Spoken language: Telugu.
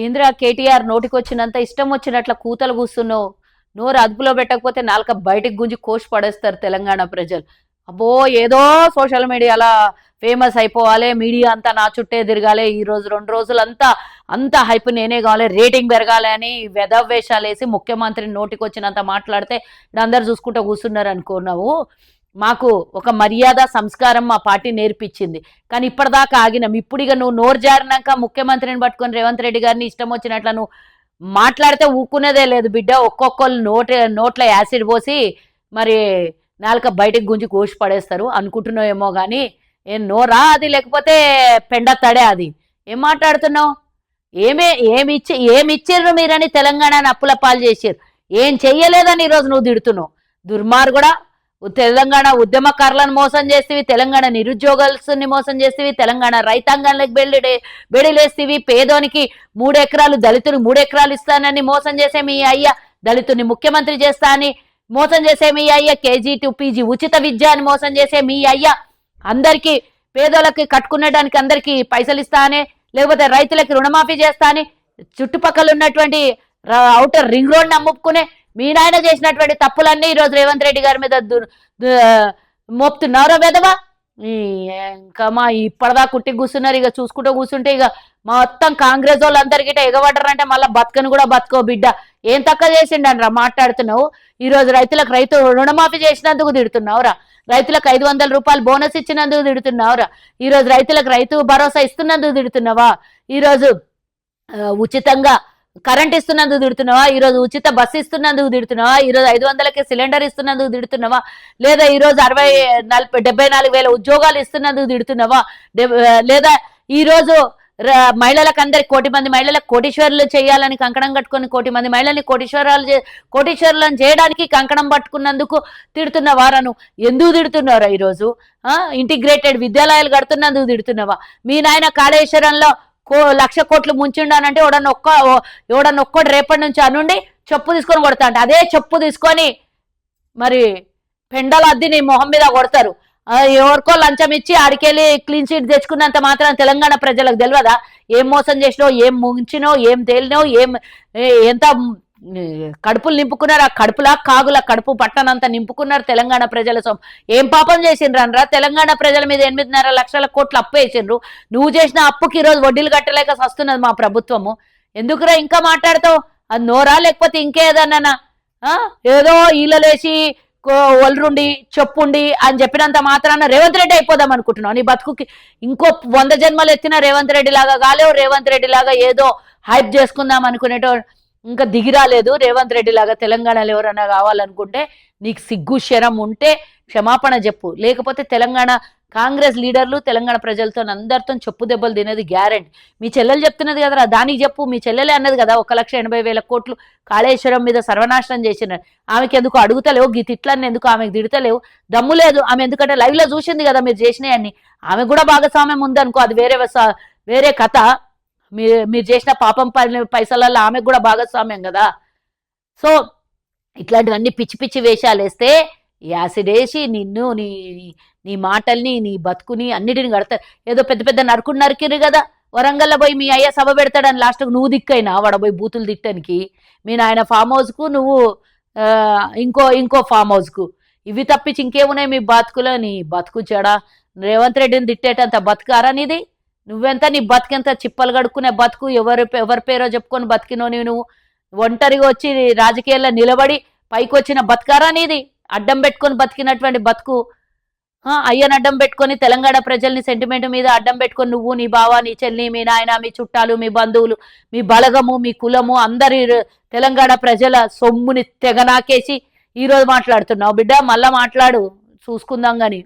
ఏంద్రా కేటీఆర్ నోటికొచ్చినంత ఇష్టం వచ్చినట్ల కూతలు కూస్తున్నావు. నోరు అదుపులో పెట్టకపోతే నాలుక బయటికి గుంజి కోసి పడేస్తారు తెలంగాణ ప్రజలు. అబ్బో ఏదో సోషల్ మీడియాలో ఫేమస్ అయిపోవాలి, మీడియా అంతా నా చుట్టే తిరగాలి, ఈ రోజు 2 రోజులంతా అంతా హైప్ నేనే కావాలి, రేటింగ్ పెరగాలి అని వెధవేషాలు వేసి ముఖ్యమంత్రి నోటికొచ్చినంత మాట్లాడితే అందరు చూసుకుంటూ కూర్చున్నారు అనుకున్నావు. మాకు ఒక మర్యాద సంస్కారం మా పార్టీ నేర్పించింది, కానీ ఇప్పటిదాకా ఆగినాం. ఇప్పుడు ఇక నువ్వు నోరు జారినాక ముఖ్యమంత్రిని పట్టుకొని రేవంత్ రెడ్డి గారిని ఇష్టం వచ్చినట్లు నువ్వు మాట్లాడితే ఊక్కునేదే లేదు బిడ్డ. ఒక్కొక్కళ్ళు నోట్ల యాసిడ్ పోసి మరి నాలుక బయటకు గుంజి కోసి పడేస్తారు అనుకుంటున్నావేమో. కానీ ఏం నోరా అది, లేకపోతే పెండ తడే అది? ఏం మాట్లాడుతున్నావు? ఏమిచ్చిర్రు మీరని తెలంగాణని అప్పుల పాలు చేసిర్రు. ఏం చెయ్యలేదని ఈరోజు నువ్వు తిడుతున్నావు. దుర్మార్గుడా, తెలంగాణ ఉద్యమకారులను మోసం చేస్తేవి, తెలంగాణ నిరుద్యోగుల్ని మోసం చేస్తేవి, తెలంగాణ రైతాంగానికి బెడిలేస్తేవి, పేదోనికి 3 ఎకరాలు దళితుని 3 ఎకరాలు ఇస్తానని మోసం చేసే మీ అయ్య, దళితుని ముఖ్యమంత్రి చేస్తా అని మోసం చేసే మీ అయ్య, KG to PG ఉచిత విద్య అని మోసం చేసే మీ అయ్య, అందరికీ పేదోళ్ళకి కట్టుకునేడానికి అందరికీ పైసలు ఇస్తా అని, లేకపోతే రైతులకి రుణమాఫీ చేస్తా అని, చుట్టుపక్కల ఉన్నటువంటి ఔటర్ రింగ్ రోడ్ అమ్ముకునే మీ నాయన చేసినటువంటి తప్పులన్నీ ఈరోజు రేవంత్ రెడ్డి గారి మీద మోపుతున్నారో వెదవా. ఇంకా మా ఇప్పటిదా కుట్టి కూర్చున్నారు. ఇక చూసుకుంటూ కూర్చుంటే ఇక మొత్తం కాంగ్రెస్ వాళ్ళందరికీ ఎగబడ్డారంటే మళ్ళీ బతకని కూడా బతుకో బిడ్డ. ఏం తక్కువ చేసిండనరా మాట్లాడుతున్నావు? ఈరోజు రైతు రుణమాఫీ చేసినందుకు తిడుతున్నావురా, రైతులకు 500 రూపాయలు బోనస్ ఇచ్చినందుకు తిడుతున్నావురా, ఈరోజు రైతులకు రైతు భరోసా ఇస్తున్నందుకు తిడుతున్నావా, ఈరోజు ఉచితంగా కరెంట్ ఇస్తున్నందుకు తిడుతున్నావా, ఈరోజు ఉచిత బస్సు ఇస్తున్నందుకు తిడుతున్నావా, ఈరోజు 500కి సిలిండర్ ఇస్తున్నందుకు తిడుతున్నావా, లేదా ఈరోజు 74,000 ఉద్యోగాలు ఇస్తున్నందుకు తిడుతున్నావా, లేదా ఈరోజు మహిళలకు అందరికి 1 కోటి మంది మహిళలకు కోటీశ్వరులు చేయాలని కంకణం కట్టుకొని 1 కోటి మంది మహిళల్ని కోటీశ్వరులను చేయడానికి కంకణం పట్టుకున్నందుకు తిడుతున్న వారను ఎందుకు తిడుతున్నారా? ఈరోజు ఇంటిగ్రేటెడ్ విద్యాలయాలు కడుతున్నందుకు తిడుతున్నావా? మీ నాయన కాళేశ్వరంలో 1,00,000 కోట్లు ముంచిండానంటే ఎవడన్నొక్కడు రేపటి నుంచి అనుండి చెప్పు తీసుకొని కొడతా అంటే అదే చెప్పు తీసుకొని మరి పెండలు అద్ది నీ మొహం మీద కొడతారు. ఎవరికో లంచం ఇచ్చి ఆడికెళ్ళి క్లీన్ చీట్ తెచ్చుకున్నంత మాత్రం తెలంగాణ ప్రజలకు తెలియదా ఏం మోసం చేసినో, ఏం ముంచినో, ఏం తేలినో, ఎంత కడుపులు నింపుకున్నారు? ఆ కడుపులా కాగుల కడుపు పట్టనంత నింపుకున్నారు తెలంగాణ ప్రజల ఏం పాపం చేసిండ్రనరా? తెలంగాణ ప్రజల మీద 8.5 లక్షల కోట్లు అప్పు వేసిండ్రు. నువ్వు చేసిన అప్పుకి ఈరోజు వడ్డీలు కట్టలేక వస్తున్నది మా ప్రభుత్వము. ఎందుకురా ఇంకా మాట్లాడతావు? అది నోరా లేకపోతే ఇంకేదన్నా? ఏదో ఈలలేసి ఒల్రుండి చెప్పుండి అని చెప్పినంత మాత్రాన రేవంత్ రెడ్డి అయిపోదాం అనుకుంటున్నావు? నీ బతుకుకి ఇంకో 100 జన్మలు ఎత్తిన రేవంత్ రెడ్డి లాగా కాలేవు. రేవంత్ రెడ్డి లాగా ఏదో హైప్ చేసుకుందాం అనుకునేటో ఇంకా దిగిరాలేదు. రేవంత్ రెడ్డి లాగా తెలంగాణలో ఎవరన్నా కావాలనుకుంటే నీకు సిగ్గు శరం ఉంటే క్షమాపణ చెప్పు, లేకపోతే తెలంగాణ కాంగ్రెస్ లీడర్లు తెలంగాణ ప్రజలతో అందరితో చెప్పు దెబ్బలు తినేది గ్యారెంటీ. మీ చెల్లెలు చెప్తున్నది కదరా, దానికి చెప్పు. మీ చెల్లెలే అన్నది కదా 1,80,000 కోట్లు కాళేశ్వరం మీద సర్వనాశనం చేసిన ఆమెకి ఎందుకు అడుగుతలేవు? గీ తిట్లన్నీ ఎందుకు ఆమెకు తిడతలేవు? దమ్ము లేదు ఆమె, ఎందుకంటే లైవ్ లో చూసింది కదా మీరు చేసినవన్నీ. ఆమె కూడా భాగస్వామ్యం ఉందనుకో, అది వేరే కథ. మీరు చేసిన పాపం పైసలలో ఆమెకు కూడా భాగస్వామ్యం కదా. సో ఇట్లాంటివన్నీ పిచ్చి పిచ్చి వేషాలు వేస్తే యాసిడ్ వేసి నిన్ను నీ మాటల్ని నీ బతుకుని అన్నిటిని కడతారు. ఏదో పెద్ద పెద్ద నరుకుని నరికిరు కదా, వరంగల్లో పోయి మీ అయ్య సభ పెడతాడని లాస్ట్కు నువ్వు దిక్కైనా వాడబోయి బూతులు తిట్టడానికి. మీ నాయన ఫామ్ హౌస్కు, నువ్వు ఇంకో ఫామ్ హౌస్కు. ఇవి తప్పించి ఇంకేమున్నాయి మీ బతుకులో? నీ బతుకు చెడ. రేవంత్ రెడ్డిని తిట్టేటంత బతుకారా నీది? నువ్వెంత నీ బతికెంత? చిప్పలు కడుక్కునే బతుకు. ఎవరి పేరో చెప్పుకొని బతికినో నువ్వు ఒంటరిగా వచ్చి రాజకీయాల్లో నిలబడి పైకి వచ్చిన బతుకారా నీది? అడ్డం పెట్టుకొని బతికినటువంటి బతుకు. అయ్యని అడ్డం పెట్టుకొని తెలంగాణ ప్రజల్ని సెంటిమెంట్ మీద అడ్డం పెట్టుకొని నువ్వు, నీ బావ, నీ చెల్లి, మీ నాయన, మీ చుట్టాలు, మీ బంధువులు, మీ బలగము, మీ కులము, అందరి తెలంగాణ ప్రజల సొమ్ముని తెగనాకేసి ఈరోజు మాట్లాడుతున్నావు బిడ్డ. మళ్ళా మాట్లాడు, చూసుకుందాం గాని.